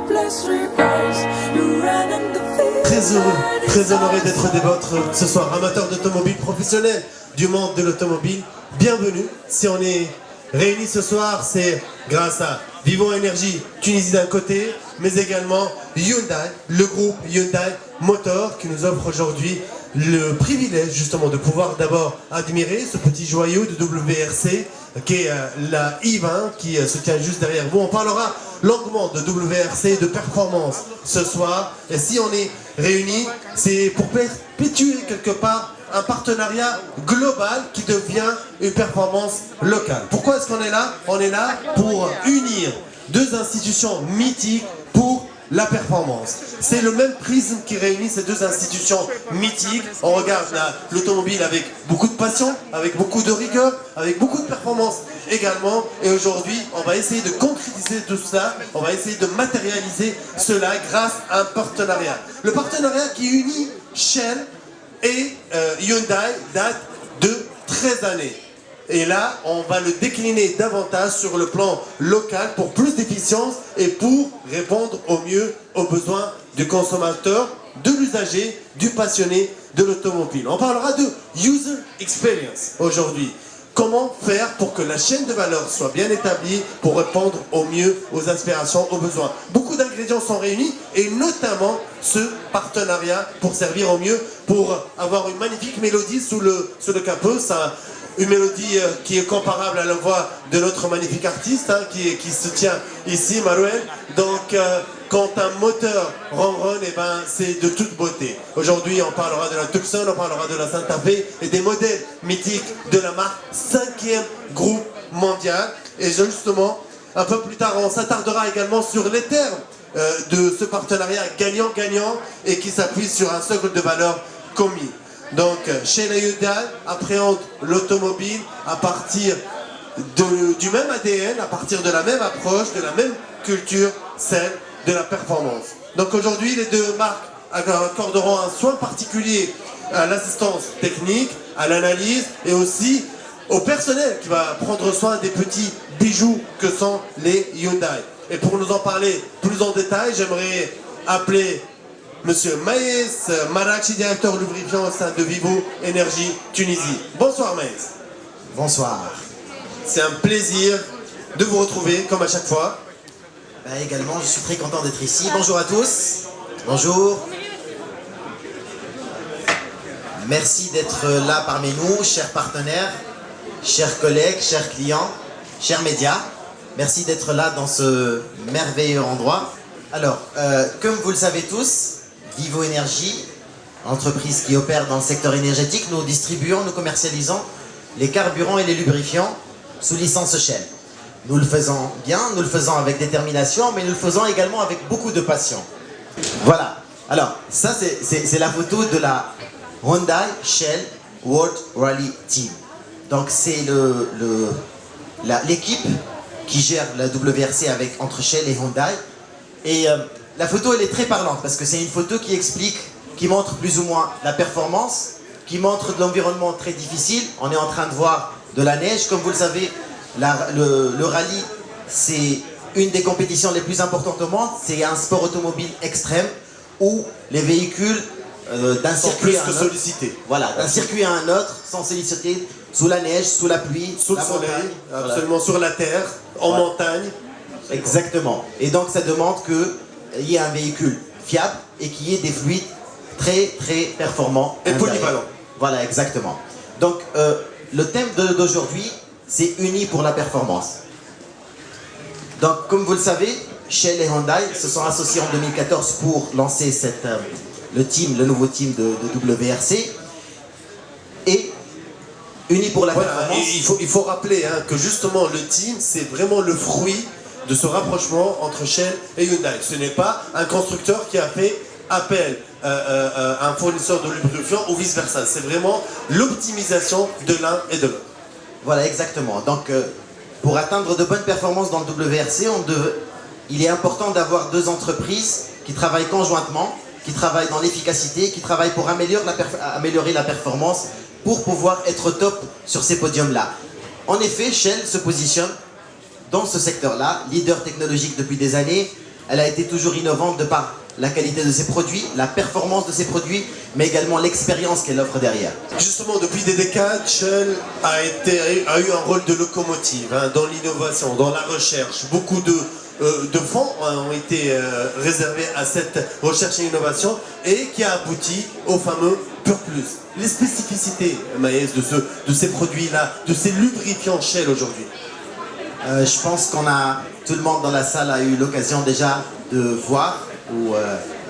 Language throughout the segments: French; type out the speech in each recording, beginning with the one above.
Très heureux, très honoré d'être des vôtres ce soir, amateurs d'automobile, professionnels du monde de l'automobile. Bienvenue. Si on est réunis ce soir, c'est grâce à Vivo Énergie Tunisie d'un côté, mais également Hyundai, le groupe Hyundai Motor qui nous offre aujourd'hui le privilège justement de pouvoir d'abord admirer ce petit joyau de WRC qui est la i20 qui se tient juste derrière vous. On parlera longuement de WRC, de performance ce soir. Et si on est réunis, c'est pour perpétuer quelque part un partenariat global qui devient une performance locale. Pourquoi est-ce qu'on est là? On est là pour unir deux institutions mythiques pour la performance. C'est le même prisme qui réunit ces deux institutions mythiques. On regarde l'automobile avec beaucoup de passion, avec beaucoup de rigueur, avec beaucoup de performance également. Et aujourd'hui, on va essayer de concrétiser tout cela. On va essayer de matérialiser cela grâce à un partenariat. Le partenariat qui unit Shell et Hyundai date de 13 années. Et là, on va le décliner davantage sur le plan local pour plus d'efficience et pour répondre au mieux aux besoins du consommateur, de l'usager, du passionné de l'automobile. On parlera de user experience aujourd'hui. Comment faire pour que la chaîne de valeur soit bien établie pour répondre au mieux aux aspirations, aux besoins. Beaucoup d'ingrédients sont réunis et notamment ce partenariat pour servir au mieux, pour avoir une magnifique mélodie sous le capot. Une mélodie qui est comparable à la voix de notre magnifique artiste qui se tient ici, Maruel. Donc, quand un moteur ronronne, c'est de toute beauté. Aujourd'hui, on parlera de la Tucson, on parlera de la Santa Fe et des modèles mythiques de la marque 5e groupe mondial. Et justement, un peu plus tard, on s'attardera également sur les termes de ce partenariat gagnant-gagnant et qui s'appuie sur un socle de valeur commis. Donc, Shell et Hyundai appréhendent l'automobile à partir du même ADN, à partir de la même approche, de la même culture, celle de la performance. Donc aujourd'hui, les deux marques accorderont un soin particulier à l'assistance technique, à l'analyse et aussi au personnel qui va prendre soin des petits bijoux que sont les Hyundai. Et pour nous en parler plus en détail, j'aimerais appeler Monsieur Maïs Marachi, directeur lubrifiant au sein de Vivo Énergie Tunisie. Bonsoir Maïs. Bonsoir. C'est un plaisir de vous retrouver, comme à chaque fois. Également, je suis très content d'être ici. Bonjour à tous. Bonjour. Merci d'être là parmi nous, chers partenaires, chers collègues, chers clients, chers médias. Merci d'être là dans ce merveilleux endroit. Alors, comme vous le savez tous, Vivo Énergie, entreprise qui opère dans le secteur énergétique, nous distribuons, nous commercialisons les carburants et les lubrifiants sous licence Shell. Nous le faisons bien, nous le faisons avec détermination, mais nous le faisons également avec beaucoup de passion. Voilà. Alors, ça c'est la photo de la Hyundai Shell World Rally Team. Donc c'est l'équipe qui gère la WRC entre Shell et Hyundai. Et la photo, elle est très parlante parce que c'est une photo qui explique, qui montre plus ou moins la performance, qui montre de l'environnement très difficile. On est en train de voir de la neige. Comme vous le savez, le rallye, c'est une des compétitions les plus importantes au monde. C'est un sport automobile extrême où les véhicules d'un circuit à un autre, voilà, d'un circuit à un autre, sont sollicités sous la neige, sous la pluie, sous le soleil, absolument, sur la terre, en montagne. Exactement. Et donc ça demande qu'il y ait un véhicule fiable et qu'il y ait des fluides très très performants. Et polyvalents. Voilà, exactement. Donc le thème d'aujourd'hui, c'est Unis pour la performance. Donc comme vous le savez, Shell et Hyundai se sont associés en 2014 pour lancer le nouveau team de WRC. Et Unis pour la performance. Et il faut rappeler que justement le team, c'est vraiment le fruit de ce rapprochement entre Shell et Hyundai. Ce n'est pas un constructeur qui a fait appel à un fournisseur de lubrifiant ou vice-versa. C'est vraiment l'optimisation de l'un et de l'autre. Voilà, exactement. Donc, pour atteindre de bonnes performances dans le WRC, il est important d'avoir deux entreprises qui travaillent conjointement, qui travaillent dans l'efficacité, qui travaillent pour améliorer la performance, pour pouvoir être top sur ces podiums-là. En effet, Shell se positionne dans ce secteur-là, leader technologique depuis des années, Elle a été toujours innovante de par la qualité de ses produits, la performance de ses produits, mais également l'expérience qu'elle offre derrière. Justement, depuis des décades, Shell a eu un rôle de locomotive dans l'innovation, dans la recherche. Beaucoup de fonds ont été réservés à cette recherche et innovation et qui a abouti au fameux Pur Plus. Les spécificités, Maës, de ces produits-là, de ces lubrifiants Shell aujourd'hui? Je pense tout le monde dans la salle a eu l'occasion déjà de voir ou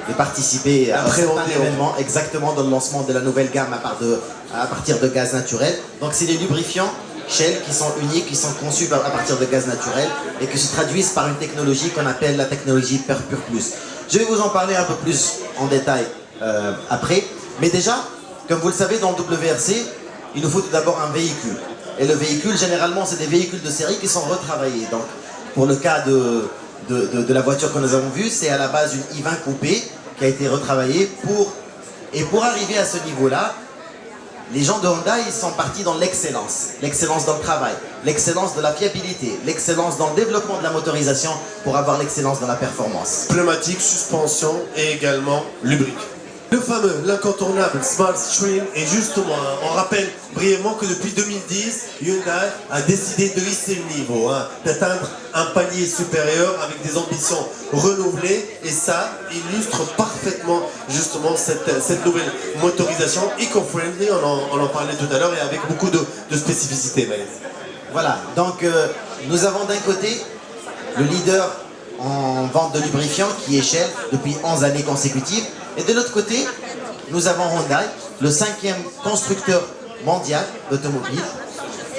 de participer à un événement exactement dans le lancement de la nouvelle gamme à partir de gaz naturel. Donc c'est des lubrifiants Shell qui sont uniques, qui sont conçus à partir de gaz naturel et qui se traduisent par une technologie qu'on appelle la technologie Pur Plus. Je vais vous en parler un peu plus en détail après, mais déjà, comme vous le savez, dans le WRC, il nous faut tout d'abord un véhicule. Et le véhicule, généralement, c'est des véhicules de série qui sont retravaillés. Donc, pour le cas de la voiture que nous avons vue, c'est à la base une i20 coupé qui a été retravaillée pour arriver à ce niveau-là. Les gens de Honda, ils sont partis dans l'excellence. L'excellence dans le travail, l'excellence de la fiabilité, l'excellence dans le développement de la motorisation pour avoir l'excellence dans la performance. Pneumatique, suspension et également lubrique. Le fameux, l'incontournable Smart Stream, et justement, on rappelle brièvement que depuis 2010, Hyundai a décidé de hisser le niveau, d'atteindre un palier supérieur avec des ambitions renouvelées, et ça illustre parfaitement justement cette nouvelle motorisation eco-friendly, on en parlait tout à l'heure, et avec beaucoup de spécificités. Voilà, donc nous avons d'un côté le leader en vente de lubrifiants qui est Shell depuis 11 années consécutives. Et de l'autre côté, nous avons Hyundai, le 5e constructeur mondial d'automobiles,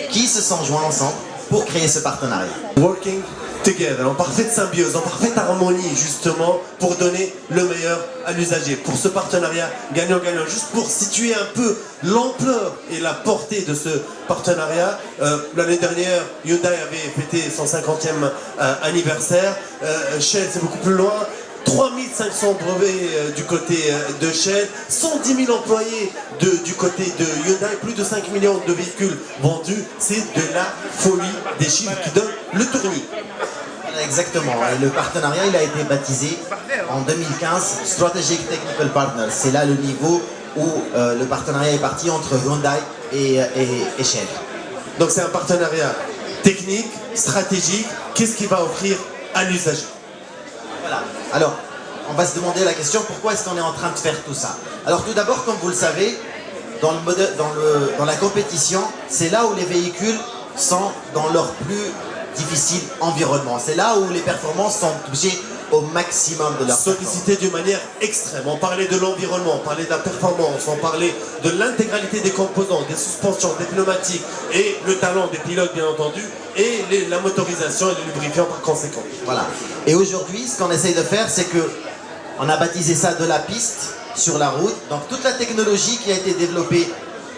qui se sont joints ensemble pour créer ce partenariat. Working together, en parfaite symbiose, en parfaite harmonie justement, pour donner le meilleur à l'usager. Pour ce partenariat gagnant-gagnant, juste pour situer un peu l'ampleur et la portée de ce partenariat, l'année dernière, Hyundai avait fêté son 50e anniversaire, Shell c'est beaucoup plus loin. 3500 brevets du côté de Shell, 110 000 employés du côté de Hyundai, plus de 5 millions de véhicules vendus. C'est de la folie des chiffres qui donnent le tournis. Exactement, et le partenariat il a été baptisé en 2015 Strategic Technical Partners. C'est là le niveau où le partenariat est parti entre Hyundai et Shell. Donc c'est un partenariat technique, stratégique. Qu'est-ce qu'il va offrir à l'usager? Voilà. Alors, on va se demander la question, pourquoi est-ce qu'on est en train de faire tout ça? Alors tout d'abord, comme vous le savez, dans la compétition, c'est là où les véhicules sont dans leur plus difficile environnement. C'est là où les performances sont touchées au maximum de leur sollicité d'une manière extrême. On parlait de l'environnement, on parlait de la performance, on parlait de l'intégralité des composants, des suspensions, des pneumatiques et le talent des pilotes bien entendu et la motorisation et les lubrifiants par conséquent. Voilà. Et aujourd'hui, ce qu'on essaye de faire, c'est que on a baptisé ça de la piste sur la route. Donc toute la technologie qui a été développée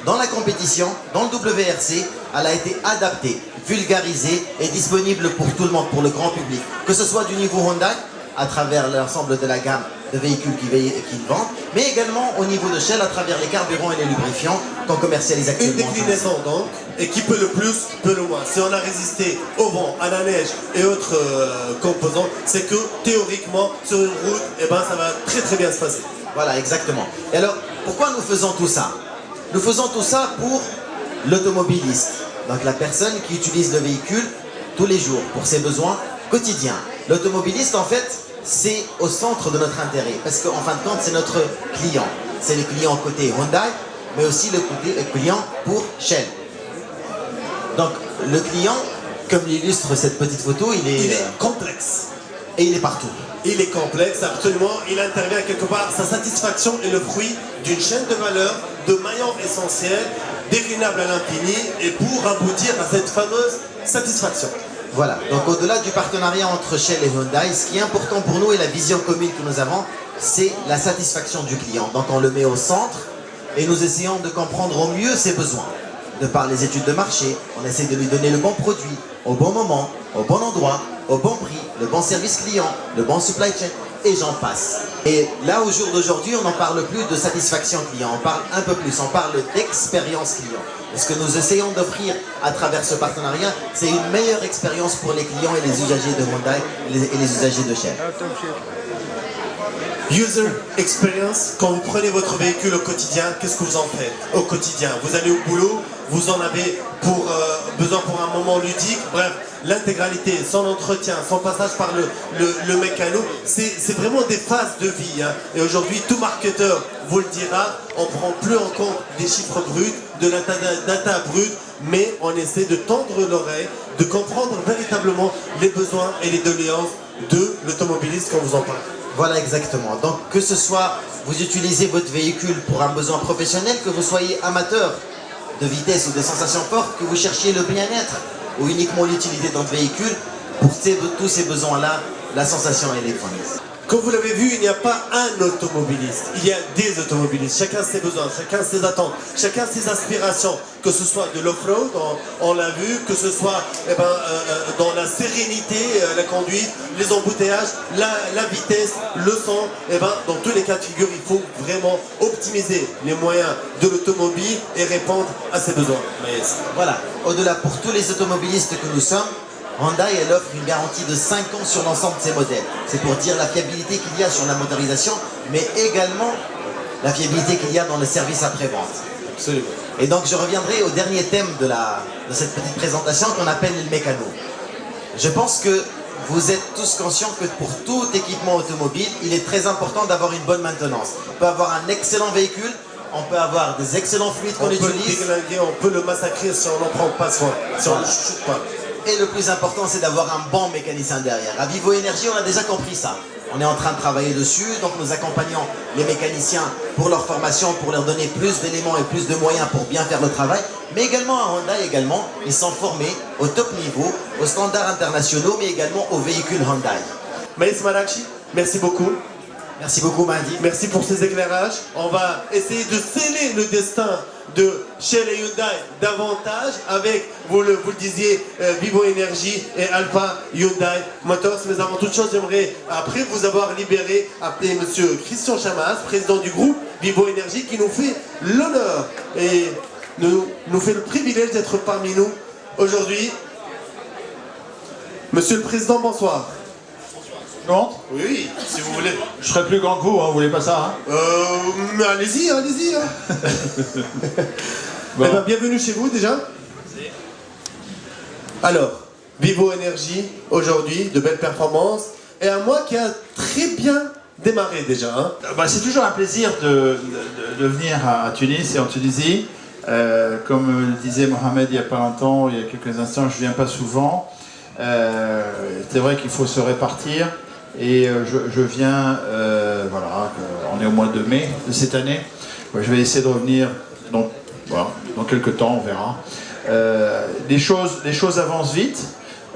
dans la compétition, dans le WRC, elle a été adaptée, vulgarisée et disponible pour tout le monde, pour le grand public. Que ce soit du niveau Honda, à travers l'ensemble de la gamme de véhicules qu'ils vendent, mais également au niveau de Shell à travers les carburants et les lubrifiants qu'on commercialise actuellement. Une déclinaison donc, et qui peut le plus, peut le moins. Si on a résisté au vent, à la neige et autres composants, c'est que théoriquement, sur une route, eh ben, ça va très très bien se passer. Voilà, exactement. Et alors, pourquoi nous faisons tout ça? Nous faisons tout ça pour l'automobiliste, donc la personne qui utilise le véhicule tous les jours pour ses besoins quotidiens. L'automobiliste, en fait, c'est au centre de notre intérêt, parce qu'en fin de compte, c'est notre client. C'est le client côté Hyundai, mais aussi le client pour Shell. Donc, le client, comme l'illustre cette petite photo, il est complexe. Et il est partout. Il est complexe, absolument. Il intervient quelque part. Sa satisfaction est le fruit d'une chaîne de valeur, de maillons essentiels, déclinables à l'infini, et pour aboutir à cette fameuse satisfaction. Voilà, donc au-delà du partenariat entre Shell et Hyundai, ce qui est important pour nous et la vision commune que nous avons, c'est la satisfaction du client. Donc on le met au centre et nous essayons de comprendre au mieux ses besoins. De par les études de marché, on essaie de lui donner le bon produit, au bon moment, au bon endroit, au bon prix, le bon service client, le bon supply chain, et j'en passe. Et là, au jour d'aujourd'hui, on n'en parle plus de satisfaction client, on parle un peu plus, on parle d'expérience client. Et ce que nous essayons d'offrir à travers ce partenariat, c'est une meilleure expérience pour les clients et les usagers de Hyundai et les usagers de Shell. User experience, quand vous prenez votre véhicule au quotidien, qu'est-ce que vous en faites au quotidien? Vous allez au boulot, vous en avez besoin pour un moment ludique, bref, l'intégralité, son entretien, son passage par le mécano, c'est vraiment des phases de vie. Hein. Et aujourd'hui, tout marketeur vous le dira, on ne prend plus en compte des chiffres bruts, de la data brute, mais on essaie de tendre l'oreille, de comprendre véritablement les besoins et les doléances de l'automobiliste quand vous en parlez. Voilà exactement. Donc que ce soit vous utilisez votre véhicule pour un besoin professionnel, que vous soyez amateur de vitesse ou de sensations fortes, que vous cherchiez le bien-être ou uniquement l'utilité de votre véhicule, pour tous ces besoins-là, la sensation électronique. Comme vous l'avez vu, il n'y a pas un automobiliste, il y a des automobilistes. Chacun ses besoins, chacun ses attentes, chacun ses aspirations. Que ce soit de l'off-road, on l'a vu, que ce soit dans la sérénité, la conduite, les embouteillages, la vitesse, le son. Dans tous les cas de figure, il faut vraiment optimiser les moyens de l'automobile et répondre à ses besoins. Voilà, au-delà pour tous les automobilistes que nous sommes, Hyundai, elle offre une garantie de 5 ans sur l'ensemble de ses modèles. C'est pour dire la fiabilité qu'il y a sur la motorisation, mais également la fiabilité qu'il y a dans le service après-vente. Absolument. Et donc je reviendrai au dernier thème de cette petite présentation qu'on appelle le mécano. Je pense que vous êtes tous conscients que pour tout équipement automobile, il est très important d'avoir une bonne maintenance. On peut avoir un excellent véhicule, on peut avoir des excellents fluides qu'on utilise. On peut le déglinguer, on peut le massacrer si on n'en prend pas soin, si on ne le chute pas. Et le plus important, c'est d'avoir un bon mécanicien derrière. À Vivo Énergie, on a déjà compris ça. On est en train de travailler dessus, donc nous accompagnons les mécaniciens pour leur formation, pour leur donner plus d'éléments et plus de moyens pour bien faire le travail. Mais également à Hyundai, ils sont formés au top niveau, aux standards internationaux, mais également aux véhicules Hyundai. Maïs Malakchi, merci beaucoup. Merci beaucoup, Mahdi. Merci pour ces éclairages. On va essayer de sceller le destin de Shell et Hyundai davantage avec, vous le disiez, Vivo Energy et Alpha Hyundai Motors. Mais avant toute chose, j'aimerais, après vous avoir libéré, appeler monsieur Christian Chamas, président du groupe Vivo Energy, qui nous fait l'honneur et nous fait le privilège d'être parmi nous aujourd'hui. Monsieur le Président, bonsoir. Oui, si vous voulez. Je serais plus grand que vous, hein, vous voulez pas ça, hein? Mais allez-y, allez-y. Hein. Bon. Eh ben, bienvenue chez vous déjà. Alors, Vivo Energy, aujourd'hui, de belles performances, et un mois qui a très bien démarré déjà. Hein. C'est toujours un plaisir de venir à Tunis et en Tunisie. Comme le disait Mohamed il n'y a pas longtemps, il y a quelques instants, je ne viens pas souvent. C'est vrai qu'il faut se répartir. Et je viens, voilà, on est au mois de mai de cette année. Je vais essayer de revenir dans quelques temps, on verra. Les choses avancent vite.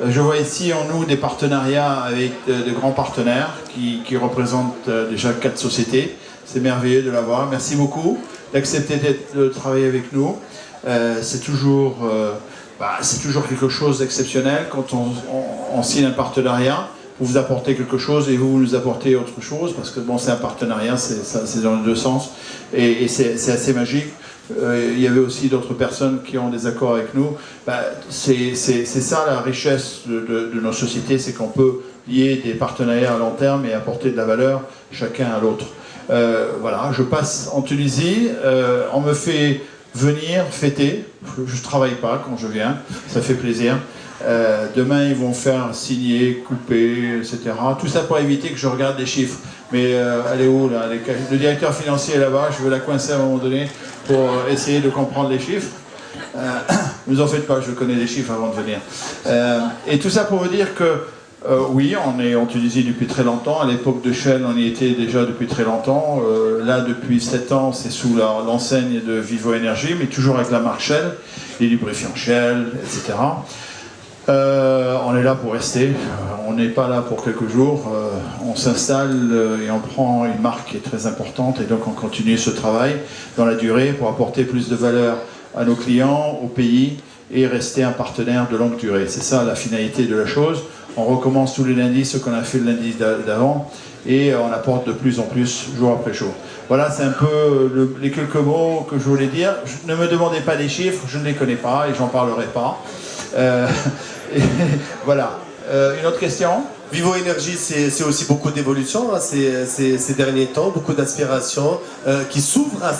Je vois ici en nous des partenariats avec de grands partenaires qui représentent déjà 4 sociétés. C'est merveilleux de l'avoir. Merci beaucoup d'accepter de travailler avec nous. C'est toujours quelque chose d'exceptionnel quand on signe un partenariat. Vous vous apportez quelque chose et vous nous apportez autre chose, parce que bon, c'est un partenariat, c'est dans les deux sens, et c'est assez magique. Il y avait aussi d'autres personnes qui ont des accords avec nous. C'est ça la richesse de nos sociétés, c'est qu'on peut lier des partenariats à long terme et apporter de la valeur chacun à l'autre. Voilà, je passe en Tunisie, on me fait venir fêter, je ne travaille pas quand je viens, ça fait plaisir. Demain, ils vont faire signer, couper, etc. Tout ça pour éviter que je regarde les chiffres. Mais elle est où là? Le directeur financier est là-bas, je veux la coincer à un moment donné pour essayer de comprendre les chiffres. Ne vous en faites pas, je connais les chiffres avant de venir. Et tout ça pour vous dire que oui, on est en Tunisie depuis très longtemps. À l'époque de Shell, on y était déjà depuis très longtemps. Là, depuis 7 ans, c'est sous l'enseigne de Vivo Energy, mais toujours avec la marque Shell, les lubrifiants Shell, etc. On est là pour rester, on n'est pas là pour quelques jours, on s'installe et on prend une marque qui est très importante, et donc on continue ce travail dans la durée pour apporter plus de valeur à nos clients, au pays, et rester un partenaire de longue durée. C'est ça la finalité de la chose. On recommence tous les lundis ce qu'on a fait le lundi d'avant et on apporte de plus en plus jour après jour. Voilà, c'est un peu les quelques mots que je voulais dire. Ne me demandez pas des chiffres, je ne les connais pas et j'en parlerai pas. Voilà. Une autre question? Vivo Énergie, c'est aussi beaucoup d'évolution hein, ces derniers temps, beaucoup d'aspirations qui s'ouvrent à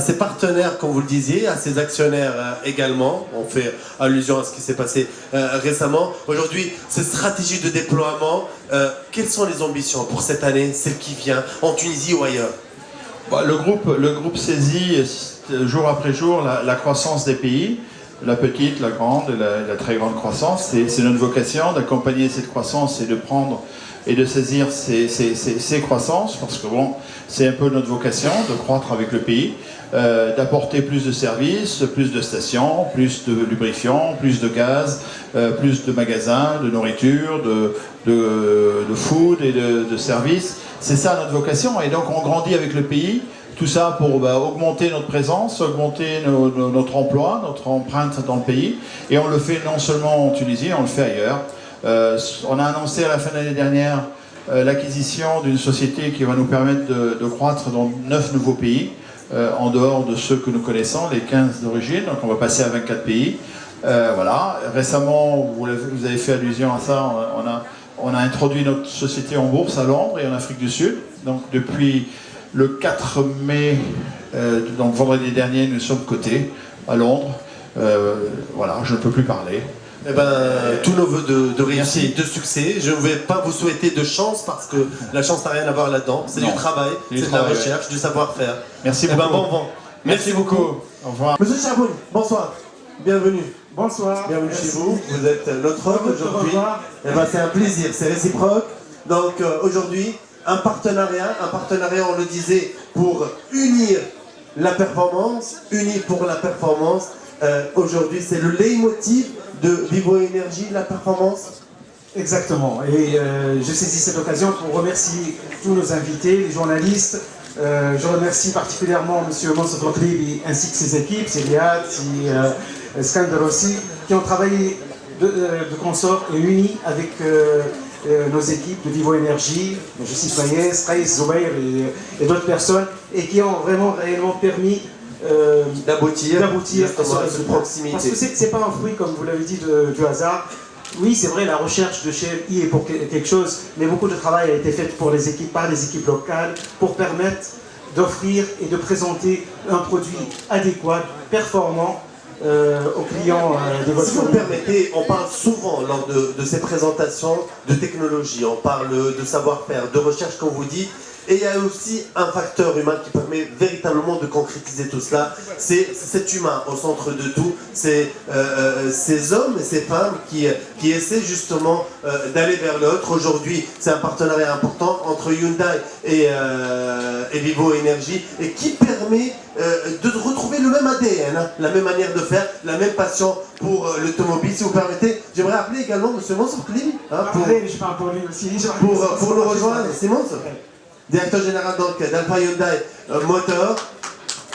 ses partenaires, comme vous le disiez, à ses actionnaires également. On fait allusion à ce qui s'est passé récemment. Aujourd'hui, cette stratégie de déploiement, quelles sont les ambitions pour cette année, celle qui vient, en Tunisie ou ailleurs? Bah, le groupe saisit jour après jour la croissance des pays, la petite, la grande et la très grande croissance. C'est notre vocation d'accompagner cette croissance et de prendre et de saisir ces croissances, parce que bon, c'est un peu notre vocation de croître avec le pays, d'apporter plus de services, plus de stations, plus de lubrifiants, plus de gaz, plus de magasins, de nourriture, de food et de services. C'est ça notre vocation, et donc on grandit avec le pays, tout ça pour augmenter notre présence, augmenter notre emploi, notre empreinte dans le pays, et on le fait non seulement en Tunisie, on le fait ailleurs. On a annoncé à la fin de l'année dernière l'acquisition d'une société qui va nous permettre de croître dans 9 nouveaux pays, en dehors de ceux que nous connaissons, les 15 d'origine, donc on va passer à 24 pays. Voilà. Récemment, vous avez fait allusion à ça, on a introduit notre société en bourse à Londres et en Afrique du Sud. Donc depuis le 4 mai, donc vendredi dernier, nous sommes cotés à Londres. Voilà, je ne peux plus parler. Eh ben, tous nos voeux de réussite, de succès. Je ne vais pas vous souhaiter de chance parce que la chance n'a rien à voir là-dedans. C'est du travail, c'est de la recherche, du savoir-faire. Merci beaucoup. Ben, bon vent. Merci beaucoup. Au revoir. Monsieur Chaboun, bonsoir. Bienvenue. Bonsoir. Bienvenue chez vous. Vous êtes notre hôte aujourd'hui. Eh ben, c'est un plaisir, c'est réciproque. Donc aujourd'hui, un partenariat, on le disait, pour unir la performance, unis pour la performance. Aujourd'hui, c'est le leitmotiv de Vivo Énergie, la performance. Exactement. Et je saisis cette occasion pour remercier tous nos invités, les journalistes. Je remercie particulièrement M. Monsef Lokribi ainsi que ses équipes, Céliat, Skander aussi, qui ont travaillé de consort et unis avec nos équipes de Vivo Énergie, je cite Maïs, Reis, Zoubair et d'autres personnes, et qui ont vraiment réellement permis d'aboutir à ce résultat. Proximité. Parce que c'est pas un fruit, comme vous l'avez dit, du hasard. Oui, c'est vrai, la recherche de chez LI est pour quelque chose, mais beaucoup de travail a été fait par les équipes locales, pour permettre d'offrir et de présenter un produit adéquat, performant aux clients de votre Si vous me permettez, on parle souvent lors de ces présentations de technologie, on parle de savoir-faire, de recherche, comme vous dites. Et il y a aussi un facteur humain qui permet véritablement de concrétiser tout cela. C'est cet humain au centre de tout. C'est ces hommes et ces femmes qui essaient justement d'aller vers l'autre. Aujourd'hui, c'est un partenariat important entre Hyundai et Vivo Énergie et qui permet de retrouver le même ADN, hein, la même manière de faire, la même passion pour l'automobile. Si vous permettez, j'aimerais appeler également M. Monsef Lokribi pour nous rejoindre. C'est Monsef, directeur général d'Alpha Hyundai Motor,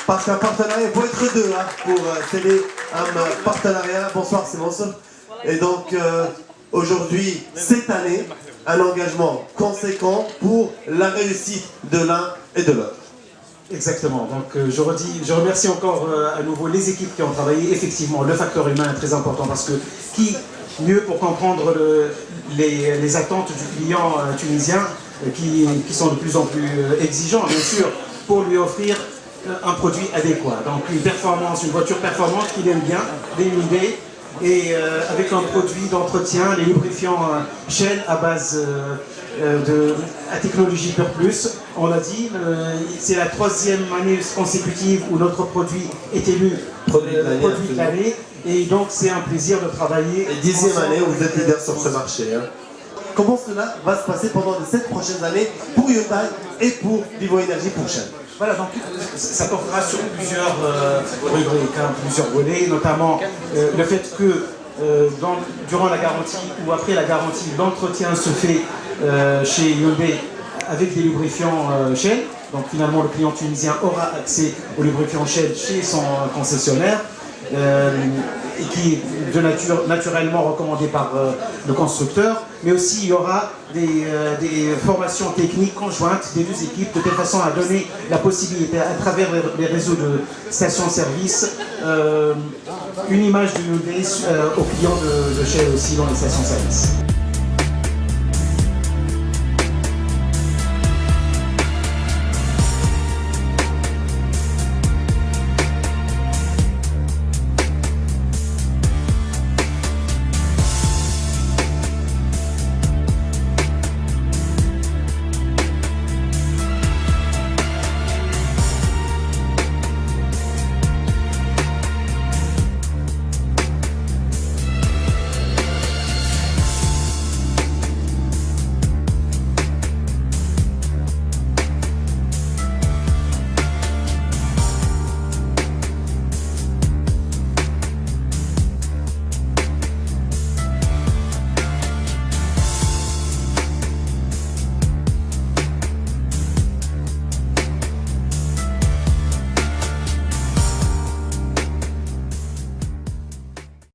parce qu'un partenariat, il faut être deux hein, pour sceller un partenariat. Bonsoir, c'est Monsef. Et donc, aujourd'hui, cette année, un engagement conséquent pour la réussite de l'un et de l'autre. Exactement. Donc, je remercie encore à nouveau les équipes qui ont travaillé. Effectivement, le facteur humain est très important parce que qui mieux pour comprendre les attentes du client tunisien qui sont de plus en plus exigeants, bien sûr, pour lui offrir un produit adéquat. Donc une performance, une voiture performante qu'il aime bien, des Hyundai, et avec un produit d'entretien, les lubrifiants Shell à base à technologie Pure Plus. On l'a dit, c'est la 3e année consécutive où notre produit est élu produit de l'année, et donc c'est un plaisir de travailler. Et 10e année où vous êtes leader sur ce marché. Hein. Comment cela va se passer pendant les 7 prochaines années pour Hyundai et pour Vivo Énergie pour Shell? Voilà, donc ça portera sur plusieurs rubriques, hein, plusieurs volets, notamment le fait que durant la garantie ou après la garantie, l'entretien se fait chez Hyundai avec des lubrifiants Shell. Donc finalement, le client tunisien aura accès aux lubrifiants Shell chez son concessionnaire. et qui est de nature naturellement recommandée par le constructeur, mais aussi il y aura des formations techniques conjointes des deux équipes, de telle façon à donner la possibilité à travers les réseaux de stations-service une image du New Day aux clients de Shell aussi dans les stations-service.